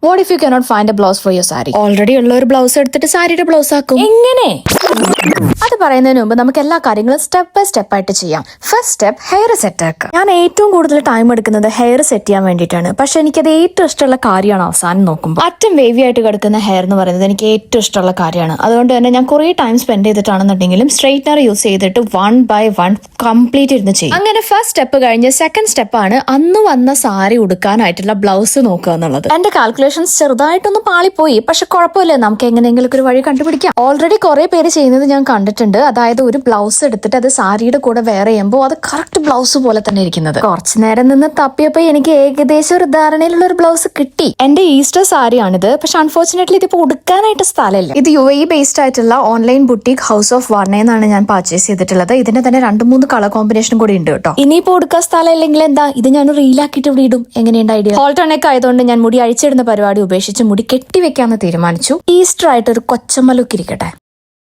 What if you cannot find A blouse for your sari? Already ഉള്ള ഒരു blouse എടുത്തിട്ട് സാരിയുടെ ബ്ലൗസ് ആക്കും. എങ്ങനെ? അത് പറയുന്നതിന് മുമ്പ് നമുക്ക് എല്ലാ കാര്യങ്ങളും സ്റ്റെപ്പ് ബൈ സ്റ്റെപ്പ് ആയിട്ട് ചെയ്യാം. ഫസ്റ്റ് സ്റ്റെപ്പ്, ഹെയർ സെറ്റ് ആക്കുക. ഞാൻ ഏറ്റവും കൂടുതൽ ടൈം എടുക്കുന്നത് ഹെയർ സെറ്റ് ചെയ്യാൻ വേണ്ടിയിട്ടാണ്. പക്ഷെ എനിക്കത് ഏറ്റവും ഇഷ്ടമുള്ള കാര്യമാണ് അവസാനം നോക്കുമ്പോൾ. അറ്റം വേവി ആയിട്ട് കിടക്കുന്ന ഹെയർ എന്ന് പറയുന്നത് എനിക്ക് ഏറ്റവും ഇഷ്ടമുള്ള കാര്യമാണ്. അതുകൊണ്ട് തന്നെ ഞാൻ കുറേ ടൈം സ്പെൻഡ് ചെയ്തിട്ടാണെന്നുണ്ടെങ്കിലും സ്ട്രെയിറ്റ്നർ യൂസ് ചെയ്തിട്ട് 1 by 1 കംപ്ലീറ്റ് ഇരുന്ന് ചെയ്യും. അങ്ങനെ ഫസ്റ്റ് സ്റ്റെപ്പ് കഴിഞ്ഞ് സെക്കൻഡ് സ്റ്റെപ്പാണ് അന്ന് വന്ന സാരി ഉടുക്കാനായിട്ടുള്ള ബ്ലൗസ് നോക്കുക എന്നുള്ളത്. എന്റെ കാൽക്കുലേഷൻസ് ചെറുതായിട്ടൊന്ന് പാളിപ്പോയി, പക്ഷെ കുഴപ്പമില്ല, നമുക്ക് എങ്ങനെയെങ്കിലും ഒരു വഴി കണ്ടുപിടിക്കാം. ഓൾറെഡി കുറെ പേര് ചെയ്യുന്നത് ഞാൻ കണ്ടിട്ടുണ്ട്. അതായത് ഒരു ബ്ലൗസ് എടുത്തിട്ട് അത് സാരിയുടെ കൂടെ വെയർ ചെയ്യുമ്പോൾ അത് കറക്റ്റ് ബ്ലൗസ് പോലെ തന്നെ ഇരിക്കുന്നത്. കുറച്ചു നേരം നിന്ന് തപ്പിയപ്പോ എനിക്ക് ഏകദേശം ഒരു ധാരണയിലുള്ള ഒരു ബ്ലൗസ് കിട്ടി. എന്റെ ഈസ്റ്റർ സാരിയാണിത്. പക്ഷെ അൺഫോർച്ചുനേറ്റ്ലി ഇതിപ്പോ ഉടുക്കാനായിട്ട് സ്ഥലമില്ല. ഇത് UAE ബേസ്ഡ് ആയിട്ടുള്ള ഓൺലൈൻ ബുട്ടീക് ഹൗസ് ഓഫ് വർണ്ണ എന്നാണ് ഞാൻ പർച്ചേസ് ചെയ്തിട്ടുള്ളത്. ഇതിന്റെ തന്നെ 2-3 കളർ കോമ്പിനേഷൻ കൂടി ഉണ്ട് കേട്ടോ. ഇനിയിപ്പോ ഉടുക്കാൻ സ്ഥലം ഇല്ലെങ്കിൽ എന്താ, ഇത് ഞാൻ റീലാക്കിയിട്ട് ഇവിടെ ഇടും. എങ്ങനെയുണ്ട് ഐഡിയ? ഹോൾട്ടണൊക്കെ ആയതുകൊണ്ട് ഞാൻ മുടി അഴിച്ചിടുന്ന പരിപാടി ഉപേക്ഷിച്ച് മുടി കെട്ടിവെക്കാന്ന് തീരുമാനിച്ചു. ഈസ്റ്റർ ആയിട്ട് ഒരു കൊച്ചമ്മ ലുക്ക് ഇരിക്കട്ടെ.